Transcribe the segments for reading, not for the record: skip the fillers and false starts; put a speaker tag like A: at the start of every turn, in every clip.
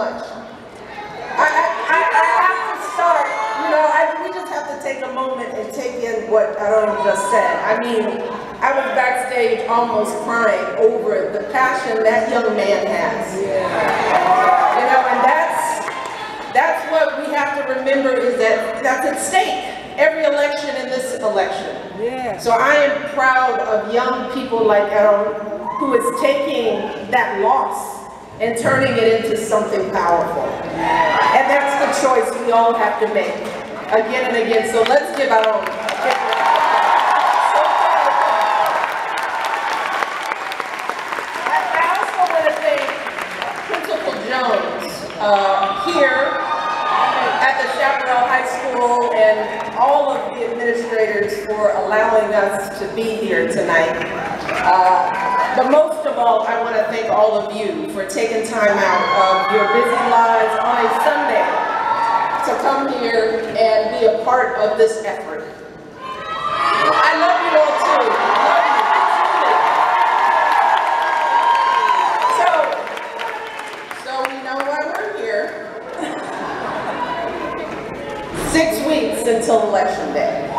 A: much. I have to start, you know, we just have to take a moment and take in what Aaron just said. I mean, I was backstage almost crying over the passion that young man has. Yeah. You know, and that's what we have to remember, is that that's at stake. Every election in this election. Yeah. So I am proud of young people like Aaron, who is taking that loss and turning it into something powerful. And that's the choice we all have to make, again and again. So let's give Aaron a big round. I also want to thank Principal Jones here at the Chaparral High School and all of the administrators for allowing us to be here tonight. But most of all, I want to thank all of you for taking time out of your busy lives on a Sunday to come here and be a part of this effort. I love you all too. So we know why we're here. 6 weeks until Election Day.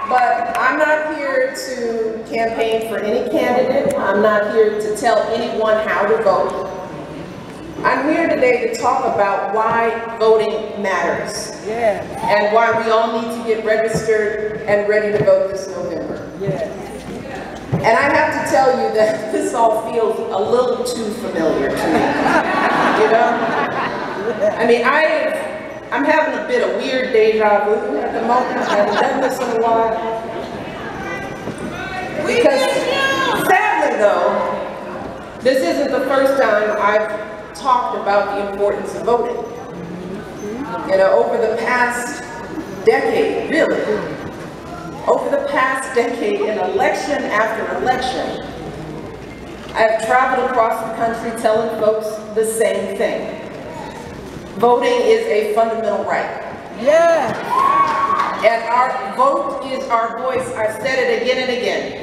A: But I'm not here to campaign for any candidate. I'm not here to tell anyone how to vote. I'm here today to talk about why voting matters. Yeah. And why we all need to get registered and ready to vote this November. Yeah. And I have to tell you that this all feels a little too familiar to me. You know? I mean, I'm having a bit of weird deja vu at the moment. I haven't done this in a while. Because sadly though, this isn't the first time I've talked about the importance of voting. You know, over the past decade, really, over the past decade, in election after election, I've traveled across the country telling folks the same thing. Voting is a fundamental right. Yeah. And our vote is our voice. I've said it again and again.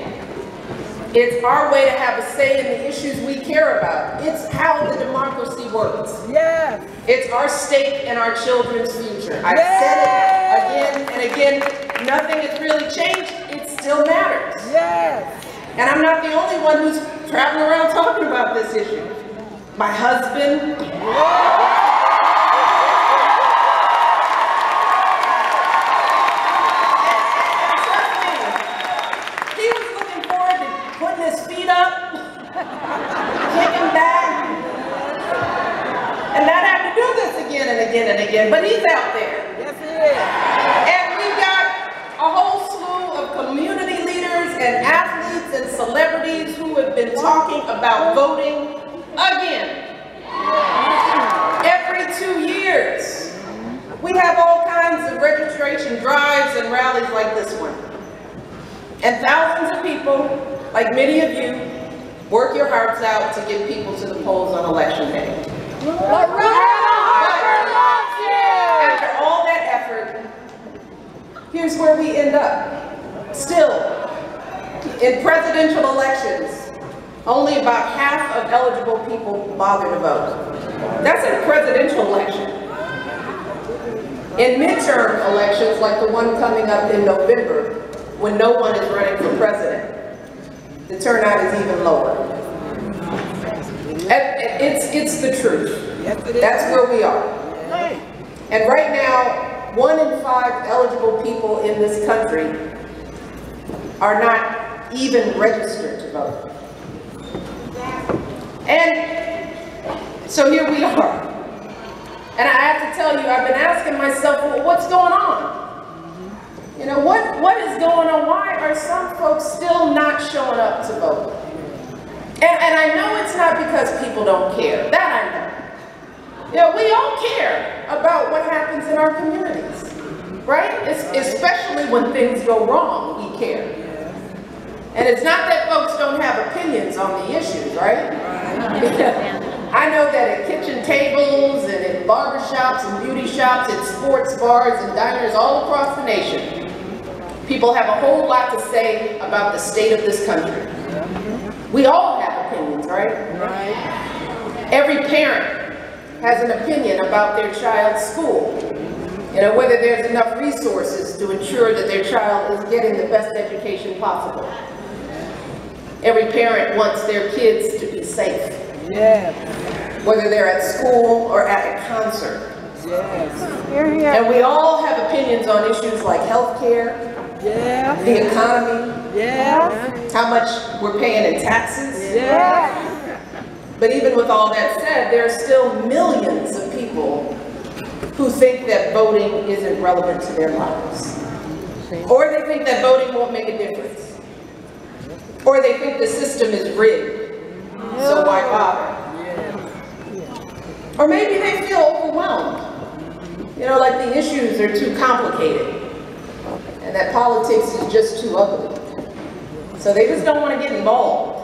A: It's our way to have a say in the issues we care about. It's how the democracy works. Yeah. It's our stake in our children's future. I've said it again and again. Nothing has really changed. It still matters. Yes. And I'm not the only one who's traveling around talking about this issue. My husband. But he's out there. Yes, he is. And we've got a whole slew of community leaders and athletes and celebrities who have been talking about voting again. Every 2 years. We have all kinds of registration drives and rallies like this one. And thousands of people, like many of you, work your hearts out to get people to the polls on Election Day. After all that effort, here's where we end up. Still, in presidential elections, only about half of eligible people bother to vote. That's a presidential election. In midterm elections, like the one coming up in November, when no one is running for president, the turnout is even lower. It's the truth. That's where we are. And right now, 1 in 5 eligible people in this country are not even registered to vote. And so here we are. And I have to tell you, I've been asking myself, well, what's going on? You know, what is going on? Why are some folks still not showing up to vote? And I know it's not because people don't care. That I know. You know, we all care about what happens in our communities, right? Especially when things go wrong, we care. And it's not that folks don't have opinions on the issues, right? I know that at kitchen tables and in barbershops and beauty shops and sports bars and diners all across the nation, people have a whole lot to say about the state of this country. We all have opinions, right? Every parent has an opinion about their child's school. You know, whether there's enough resources to ensure that their child is getting the best education possible. Every parent wants their kids to be safe.
B: Yes.
A: Whether they're at school or at a concert.
B: Yes.
A: And we all have opinions on issues like healthcare,
B: Yes.
A: the economy,
B: Yes.
A: how much we're paying in taxes.
B: Yes.
A: But even with all that said, there are still millions of people who think that voting isn't relevant to their lives. Or they think that voting won't make a difference. Or they think the system is rigged, so why bother? Or maybe they feel overwhelmed. You know, like the issues are too complicated and that politics is just too ugly. So they just don't want to get involved.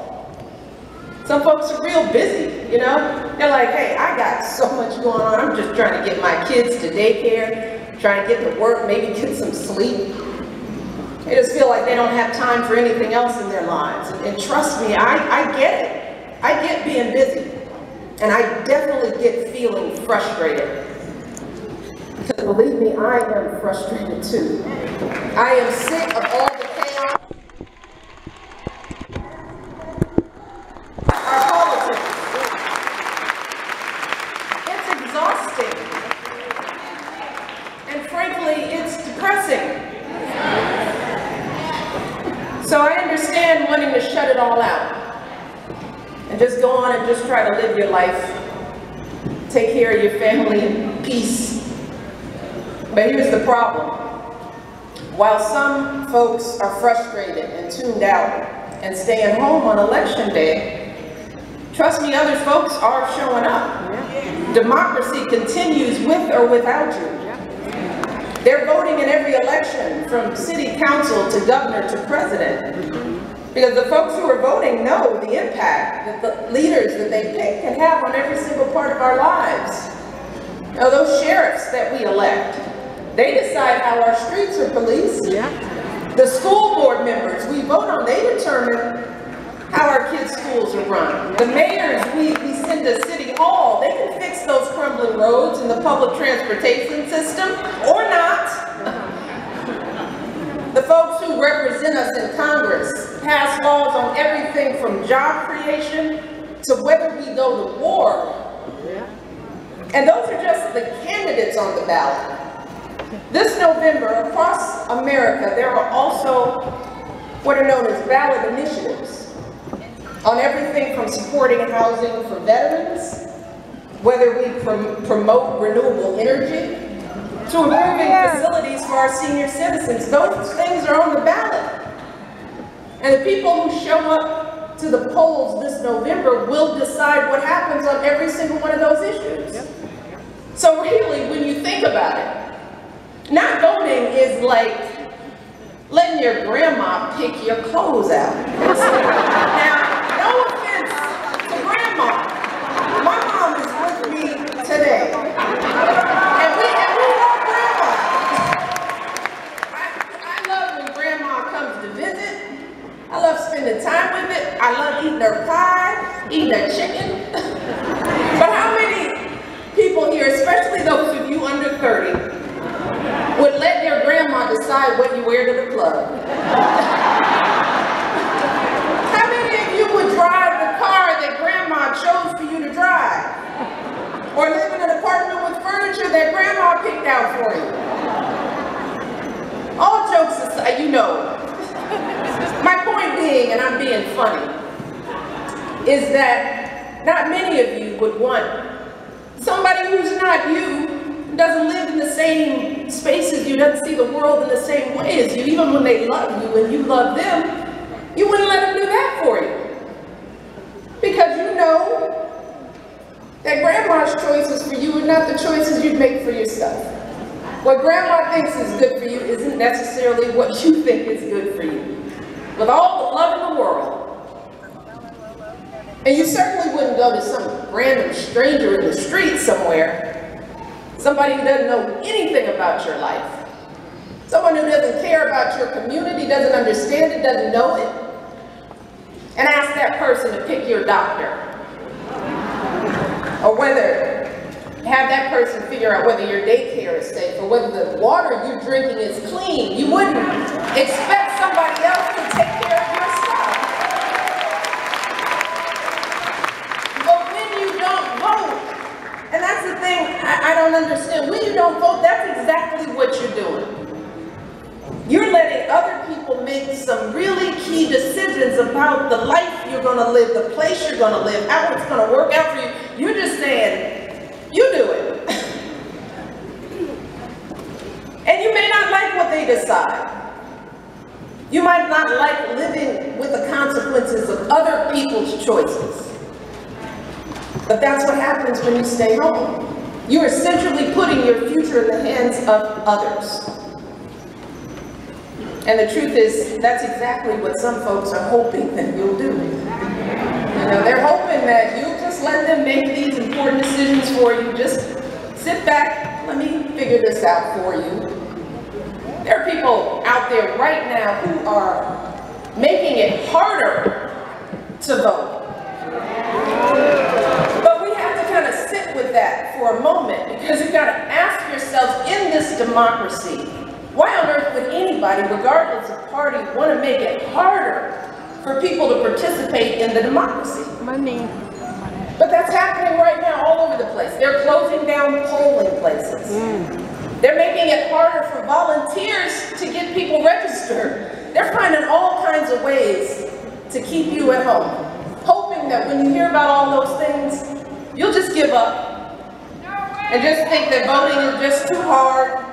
A: Some folks are real busy, you know? They're like, hey, I got so much going on. I'm just trying to get my kids to daycare, trying to get to work, maybe get some sleep. They just feel like they don't have time for anything else in their lives. And trust me, I get it. I get being busy. And I definitely get feeling frustrated. Because believe me, I am frustrated too. I am sick of all the chaos. Our politics. It's exhausting. And frankly, it's depressing. So I understand wanting to shut it all out. And just go on and just try to live your life. Take care of your family in peace. But here's the problem. While some folks are frustrated and tuned out and staying home on election day, trust me, other folks are showing up. Democracy continues with or without you. They're voting in every election, from city council to governor to president. Because the folks who are voting know the impact that the leaders that they pick can have on every single part of our lives. Now, those sheriffs that we elect, they decide how our streets are policed.
B: Yeah.
A: The school board members we vote on, they determine how our kids' schools are run. The mayors we send to City Hall, they can fix those crumbling roads and the public transportation system, or not. The folks who represent us in Congress pass laws on everything from job creation to whether we go to war. And those are just the candidates on the ballot. This November, across America, there are also what are known as ballot initiatives on everything from supporting housing for veterans, whether we promote renewable energy, to improving facilities for our senior citizens. Those things are on the ballot. And the people who show up to the polls this November will decide what happens on every single one of those issues. So really, when you think about it, not voting is like letting your grandma pick your clothes out. Now, no offense to grandma. My mom is with me today. And we love grandma. I love when grandma comes to visit. I love spending time with it. I love eating her pie, eating her chicken. But how many people here, especially those of you under 30, would let their grandma decide what you wear to the club? How many of you would drive the car that grandma chose for you to drive? Or live in an apartment with furniture that grandma picked out for you? All jokes aside, you know. My point being, and I'm being funny, is that not many of you would want somebody who's not you, doesn't live in the same space as you, doesn't see the world in the same way as you, even when they love you and you love them, you wouldn't let them do that for you. Because you know that grandma's choices for you are not the choices you'd make for yourself. What grandma thinks is good for you isn't necessarily what you think is good for you. With all the love in the world. And you certainly wouldn't go to some random stranger in the street somewhere, somebody who doesn't know anything about your life, someone who doesn't care about your community, doesn't understand it, doesn't know it, and ask that person to pick your doctor, or whether that person figure out whether your daycare is safe or whether the water you're drinking is clean. You wouldn't expect somebody else to take care of your stuff. But when you don't vote, and that's the thing I don't understand, when you don't vote, that's exactly what you're doing. You're letting other people make some really key decisions about the life you're going to live, the place you're going to live, how it's going to work out for you. You're just saying, you do it. And you may not like what they decide. You might not like living with the consequences of other people's choices. But that's what happens when you stay home. You're essentially putting your future in the hands of others. And the truth is, that's exactly what some folks are hoping that you'll do. You know, they're hoping that you'll just let them make these important decisions for you. Just sit back, let me figure this out for you. There are people out there right now who are making it harder to vote. But we have to kind of sit with that for a moment, because you've got to ask yourselves, in this democracy, why on earth would anybody, regardless of party, want to make it harder for people to participate in the democracy?
B: Money.
A: But that's happening right now all over the place. They're closing down polling places. They're making it harder for volunteers to get people registered. They're finding all kinds of ways to keep you at home, hoping that when you hear about all those things, you'll just give up and just think that voting is just too hard,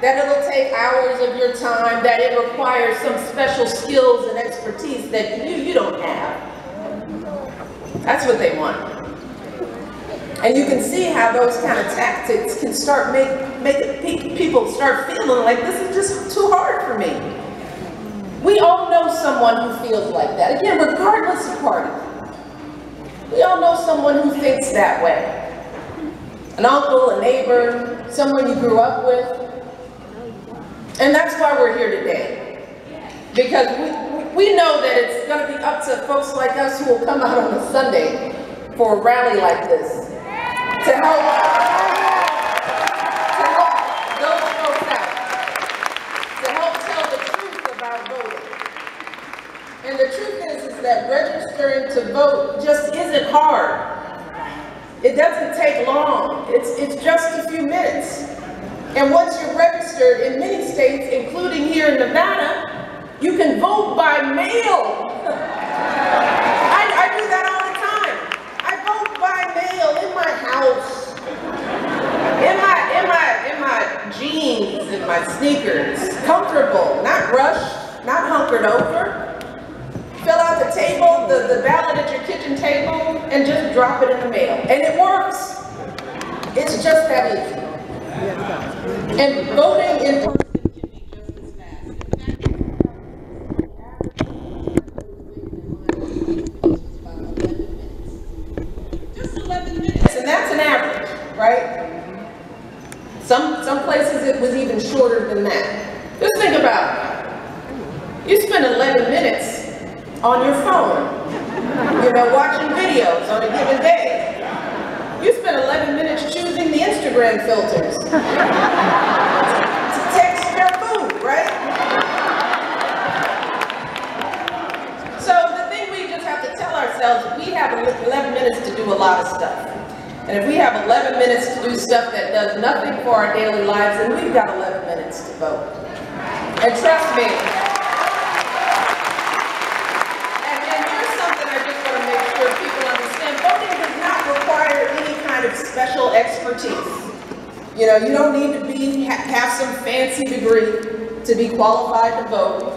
A: that it'll take hours of your time, that it requires some special skills and expertise that you don't have. That's what they want. And you can see how those kind of tactics can start making people start feeling like this is just too hard for me. We all know someone who feels like that. Again, regardless of party. We all know someone who thinks that way. An uncle, a neighbor, someone you grew up with. And that's why we're here today. Because we know that it's going to be up to folks like us who will come out on a Sunday for a rally like this to help those folks out, to help tell the truth about voting. And the truth is that registering to vote just isn't hard. It doesn't take long. It's just a few minutes. And once you're registered in many states, including here in Nevada, you can vote by mail. I do that all the time. I vote by mail in my house, in my jeans, in my sneakers, comfortable, not rushed, not hunkered over. Fill out the table, the ballot at your kitchen table, and just drop it in the mail. And it works. It's just that easy. And voting in person can be just as fast. Just 11 minutes, and that's an average, right? Some places it was even shorter than that. Just think about it. You spend 11 minutes on your phone, you know, watching videos on a given day. You spend 11 minutes choosing the Instagram filters to text your food, right? So the thing we just have to tell ourselves, we have 11 minutes to do a lot of stuff. And if we have 11 minutes to do stuff that does nothing for our daily lives, then we've got 11 minutes to vote. And trust me, special expertise. You know, you don't need to have some fancy degree to be qualified to vote.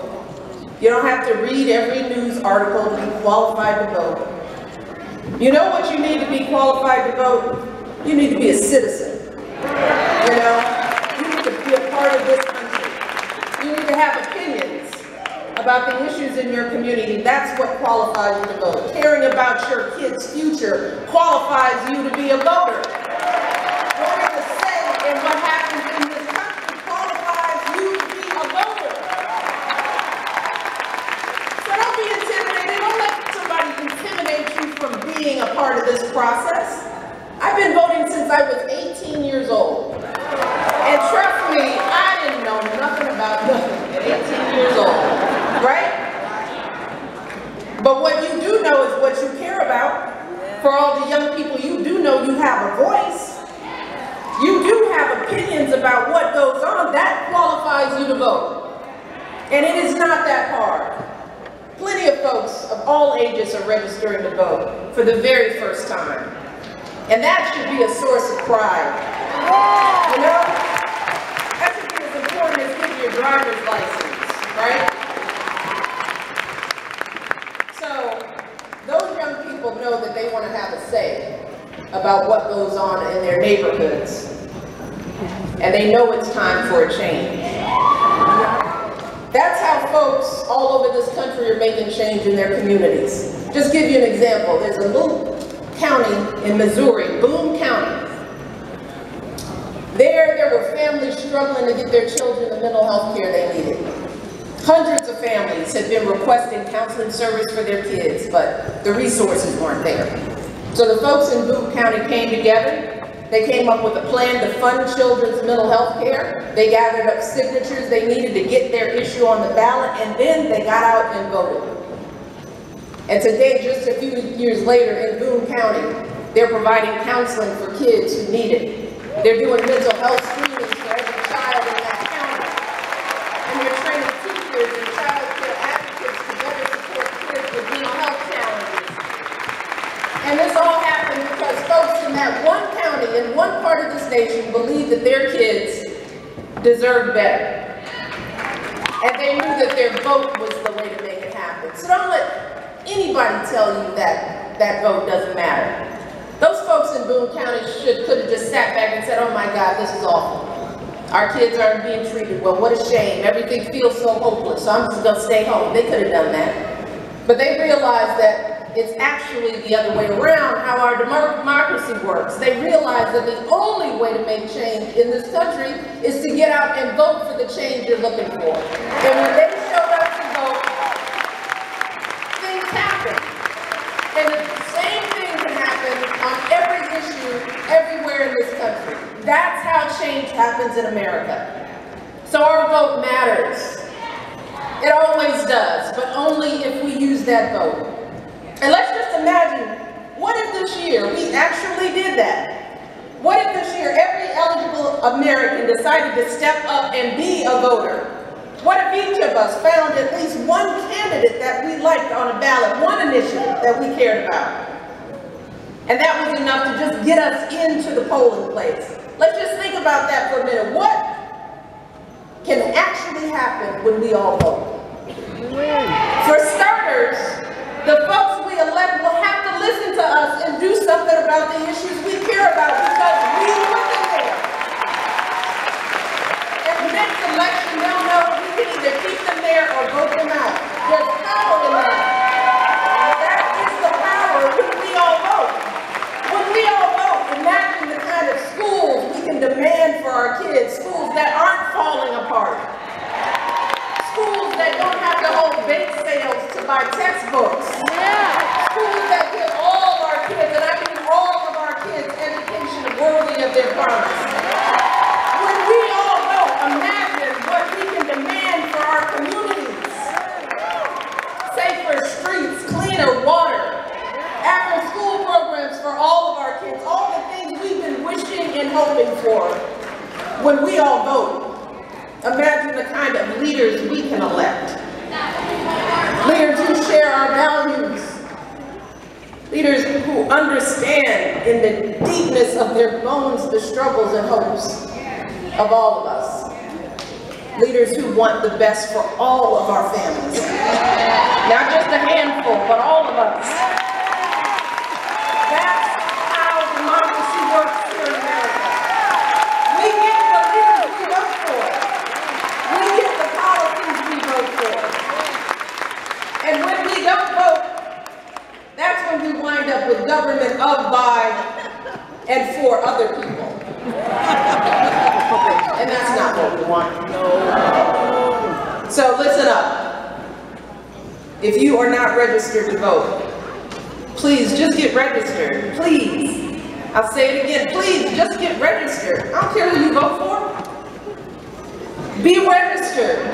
A: You don't have to read every news article to be qualified to vote. You know what you need to be qualified to vote? You need to be a citizen. You know, you need to be a part of this country. You need to have opinions about the issues in your community. That's what qualifies you to vote. Caring about your kids' future qualifies you to be a voter. Voting a say in what happens in this country qualifies you to be a voter. So don't be intimidated. Don't let somebody intimidate you from being a part of this process. I've been voting since I was 18 But what you do know is what you care about. For all the young people, you do know you have a voice. You do have opinions about what goes on. That qualifies you to vote. And it is not that hard. Plenty of folks of all ages are registering to vote for the very first time. And that should be a source of pride. You know? That should be as important as getting your driver's license, right? So, those young people know that they want to have a say about what goes on in their neighborhoods. And they know it's time for a change. That's how folks all over this country are making change in their communities. Just give you an example. There's a little county in Missouri, Boone County. There were families struggling to get their children the mental health care they needed. Hundreds of families had been requesting counseling service for their kids, but the resources weren't there. So the folks in Boone County came together. They came up with a plan to fund children's mental health care. They gathered up signatures they needed to get their issue on the ballot, and then they got out and voted. And today, just a few years later in Boone County, they're providing counseling for kids who need it. They're doing mental health screenings for every child in that county. And they're training teachers and child care advocates to better support kids with mental health challenges. And this all happened because folks in that one county, in one part of this nation, believed that their kids deserved better. And they knew that their vote was the way to make it happen. So don't let anybody tell you that that vote doesn't matter. Those folks in Boone County could have just sat back and said, oh my God, this is awful. Our kids aren't being treated well, what a shame. Everything feels so hopeless, so I'm just gonna stay home. They could have done that. But they realized that it's actually the other way around, how our democracy works. They realize that the only way to make change in this country is to get out and vote for the change you're looking for. And when they showed up to vote, things happen. And the same thing can happen on every issue, everywhere in this country. That's how change happens in America. So our vote matters. It always does, but only if we use that vote. And let's just imagine, what if this year we actually did that? What if this year every eligible American decided to step up and be a voter? What if each of us found at least one candidate that we liked on a ballot, one initiative that we cared about? And that was enough to just get us into the polling place. Let's just think about that for a minute. What can actually happen when we all vote? For starters, the folks we elect will have to listen to us and do something about the issues we care about because we put them there. At the next election, they'll know we can either keep them there or vote them out. There's power in that. That is the power when we all vote. When we all vote, imagine the kind of schools we can demand for our kids, schools that aren't falling apart. Schools that don't have to hold bake sales to buy textbooks. Schools that give all our kids, and I mean all of our kids, education worthy of their promise. When we all vote, imagine what we can demand for our communities. Safer streets, cleaner water, after-school programs for all of our kids, all the things we've been wishing and hoping for. When we all vote, imagine the kind of leaders we can elect. Leaders who share our values. Leaders who understand in the deepness of their bones the struggles and hopes of all of us. Leaders who want the best for all of our families. Not just a handful, but all of us. That's how democracy works here in America. We get the leaders we vote for. We get the policies we vote for. And when we don't vote, that's when we wind up with government of, by, and for other people. And that's not what we want. So listen up. If you are not registered to vote, please just get registered. Please. I'll say it again. Please just get registered. I don't care who you vote for. Be registered.